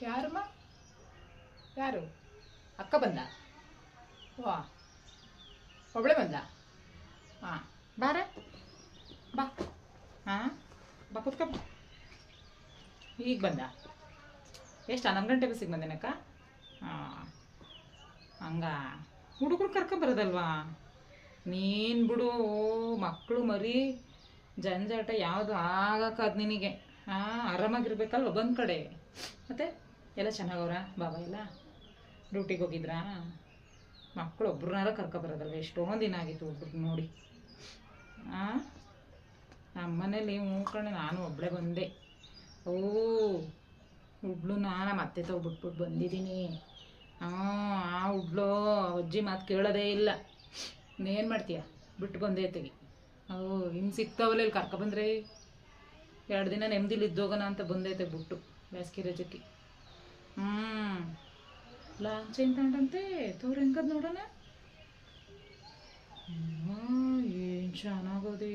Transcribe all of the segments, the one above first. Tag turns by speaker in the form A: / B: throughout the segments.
A: ಯಾರಮ್ಮ? ಯಾರು? ಅಕ್ಕ ಬಂದ? ವಾ, ಒಬ್ಬಳೆ ಬಂದ? ಹಾಂ, ಬಾರ, ಬಾ. ಹಾಂ, ಬಾ ಕುತ್ಕೊ. ಈಗ ಬಂದ? ಎಷ್ಟು 11 ಗಂಟೆ ಬಸ್ಸಿಗೆ ಬಂದೇನಕ್ಕ? ಹಾಂ, ಹಂಗ ಹುಡುಗರು ಕರ್ಕೊಂಬರೋದಲ್ವಾ? ನೀನು ಬಿಡು, ಮಕ್ಕಳು ಮರಿ ಜಂಜಾಟ ಯಾವುದು ಆಗಕ್ಕಾದ ನಿನಗೆ. ಹಾಂ, ಆರಾಮಾಗಿರ್ಬೇಕಲ್ವ ಬಂದ ಕಡೆ. ಮತ್ತೆ ಎಲ್ಲ ಚೆನ್ನಾಗವ್ರ ಬಾಬಾ? ಎಲ್ಲ ಡ್ಯೂಟಿಗೆ ಹೋಗಿದ್ರಾ? ಮಕ್ಕಳು ಒಬ್ರನ್ನಾರ ಕರ್ಕೊಬರೋದಲ್ವ? ಎಷ್ಟೊಂದು ದಿನ ಆಗಿತ್ತು ಒಬ್ರು ನೋಡಿ. ಹಾಂ, ನಮ್ಮ ಮನೇಲಿ ಮೂಕಣೆ ನಾನು ಒಬ್ಬಳೇ ಬಂದೆ. ಓ, ಹುಡ್ಲು ನಮ್ಮ ಅತ್ತೆ ಬಿಟ್ಬಿಟ್ಟು ಬಂದಿದ್ದೀನಿ. ಆ ಹುಡ್ಲು ಅಜ್ಜಿ ಮಾತು ಕೇಳೋದೇ ಇಲ್ಲ. ಇನ್ನೇನು ಮಾಡ್ತೀಯ, ಬಿಟ್ಟು ಬಂದೇ ತೆಗಿ. ಇನ್ನು ಸಿಗ್ತಾವಲ್ಲ ಇಲ್ಲಿ ಕರ್ಕೊಬಂದ್ರೆ 2 ದಿನ ನೆಮ್ಮದಿಲಿ ಇದ್ದೋಗೋಣ ಅಂತ ಬಂದೈತೆ ಬಿಟ್ಟು ಬೇಸಿಗೆ ರಜಕ್ಕೆ. ಲಾಂಚ್ ಏನು ತಗೊಂಡಂತೆ ತೋರು ಹೆಂಗದ್ ನೋಡೋಣ. ಏನು ಚೆನ್ನಾಗದೆ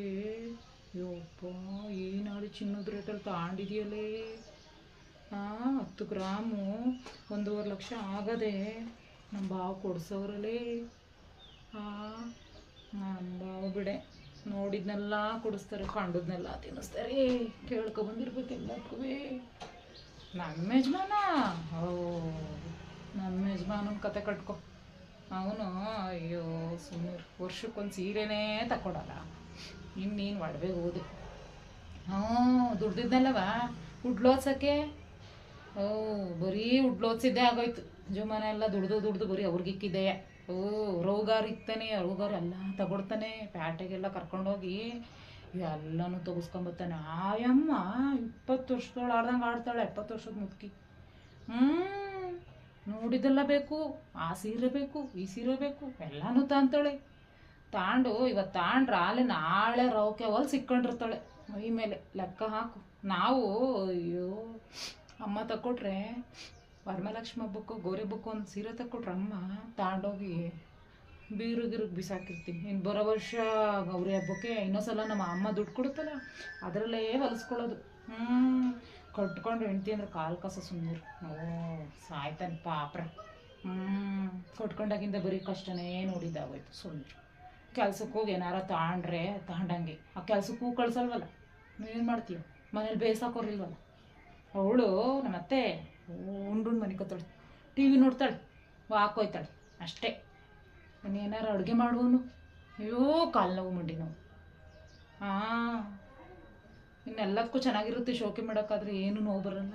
A: ಯಪ್ಪ. ಏನಾಡಿ ಚಿನ್ನದ ರೇಟಲ್ಲಿ ತಗೊಂಡಿದೆಯಲ್ಲೇ. 10 ಗ್ರಾಮು 1.5 ಲಕ್ಷ ಆಗದೆ. ನಮ್ಮ ಬಾವ ಕೊಡ್ಸೋರಲ್ಲೇ. ನಮ್ಮ ಬಾವ ಬಿಡೆ ನೋಡಿದ್ನೆಲ್ಲ ಕೊಡಿಸ್ತಾರೆ, ಕಂಡದ್ನೆಲ್ಲ ತಿನ್ನಿಸ್ತಾರೆ. ಕೇಳ್ಕೊಬಂದಿರ್ಬೇಕು ಎಲ್ಲಕ್ಕೂ. ನಮ್ಮ ಯಜಮಾನ ನಮ್ಮ ಯಜಮಾನನ ಕತೆ ಕಟ್ಕೊ. ಅವನು ಅಯ್ಯೋ ಸುಮ್ಮನೆ ವರ್ಷಕ್ಕೊಂದು ಸೀರೆನೇ ತಗೊಡಲ್ಲ. ಇನ್ನೇನು ಒಡವೆಗೆ ಹೋದೆ. ದುಡ್ದಿದ್ನಲ್ಲವ ಉಡ್ಲೋದ್ಸಕ್ಕೆ. ಬರೀ ಉಡ್ಲೋದ್ಸಿದ್ದೇ ಆಗೋಯ್ತು. ಜೀವಮಾನ ಎಲ್ಲ ದುಡ್ದು ಬರೀ ಅವ್ರಿಗಿಕ್ಕಿದ್ದೆ. ರೋಗಾರು ಇಕ್ತಾನೆ, ರೋಗಾರು ಎಲ್ಲ ತಗೊಡ್ತಾನೆ. ಪ್ಯಾಟೆಗೆಲ್ಲ ಕರ್ಕೊಂಡೋಗಿ ಎಲ್ಲನೂ ತೆಗೆಸ್ಕೊಂಬತ್ತಾನೆ. ಆಯಮ್ಮ 20 ವರ್ಷದವಳು ಆಡ್ದಂಗೆ ಆಡ್ತಾಳೆ. 70 ವರ್ಷದ ಮುದುಕಿ. ನೋಡಿದೆಲ್ಲ ಬೇಕು, ಆ ಸೀರೆ ಬೇಕು, ಈ ಸೀರೆ ಬೇಕು, ಎಲ್ಲನೂ ತಾಂತಾಳೆ. ತಾಂಡು ಇವತ್ತು ತಾಂಡ್ರೆ ಅಲ್ಲೇ ನಾಳೆ ರೌಕೆ ಹೊಲ್ ಸಿಕ್ಕೊಂಡಿರ್ತಾಳೆ ಮೈ ಮೇಲೆ. ಲೆಕ್ಕ ಹಾಕು. ನಾವು ಅಯ್ಯೋ ಅಮ್ಮ ತಕ್ಕೊಟ್ರೆ ವರಮಹಾಲಕ್ಷ್ಮಿ ಹಬ್ಬಕ್ಕೂ ಗೌರಿ ಹಬ್ಬಕ್ಕೂ ಒಂದು ಸೀರೆ ತಕ್ಕೊಟ್ರೆ ಅಮ್ಮ ತಾಂಡೋಗಿ ಬೀರುಗಿರಿಗೆ ಬಿಸಾಕಿರ್ತೀನಿ. ಇನ್ನು ಬರೋ ವರ್ಷ ಗೌರಿ ಹಬ್ಬಕ್ಕೆ ಇನ್ನೊಂದ್ಸಲ ನಮ್ಮ ಅಮ್ಮ ದುಡ್ಡು ಕೊಡುತ್ತಲ್ಲ ಅದರಲ್ಲೇ ಹೊಲಿಸ್ಕೊಳ್ಳೋದು. ಕಟ್ಕೊಂಡು ಹೆಂಡ್ತಿ ಅಂದ್ರೆ ಕಾಲು ಕಸ ಸುಮ್ಮನಿರು. ಸಾಯ್ತಾನೆ ಪಾಪ್ರ. ಕಟ್ಕೊಂಡಾಗಿಂದ ಬರೀ ಕಷ್ಟನೇ ನೋಡಿದ್ದಾಗೋಯ್ತು. ಸುಮ್ಮನೆ ಕೆಲ್ಸಕ್ಕೆ ಹೋಗಿ ಏನಾರ ತಗೊಂಡಂಗೆ ಆ ಕೆಲ್ಸಕ್ಕೂ ಕಳ್ಸಲ್ವಲ್ಲ. ಏನು ಮಾಡ್ತೀಯ, ಮನೇಲಿ ಬೇಯಿಸಾಕೋರಿಲ್ವಲ್ಲ. ಅವಳು ನಮ್ಮತ್ತೆ ಉಂಡು ಮನೆ ಕತ್ತಾಳೆ, TV ನೋಡ್ತಾಳೆ, ಹಾಕೋಯ್ತಾಳೆ ಅಷ್ಟೇ. ಇನ್ನೇನಾರು ಅಡುಗೆ ಮಾಡುವನು ಅಯ್ಯೋ ಕಾಲು ನೋವು ಮಂಡಿ ನೋವು. ಇನ್ನೆಲ್ಲದಕ್ಕೂ ಚೆನ್ನಾಗಿರುತ್ತೆ ಶೋಕಿ ಮಾಡೋಕ್ಕಾದ್ರೆ ಏನೂ ನೋವು ಬರಲ್ಲ.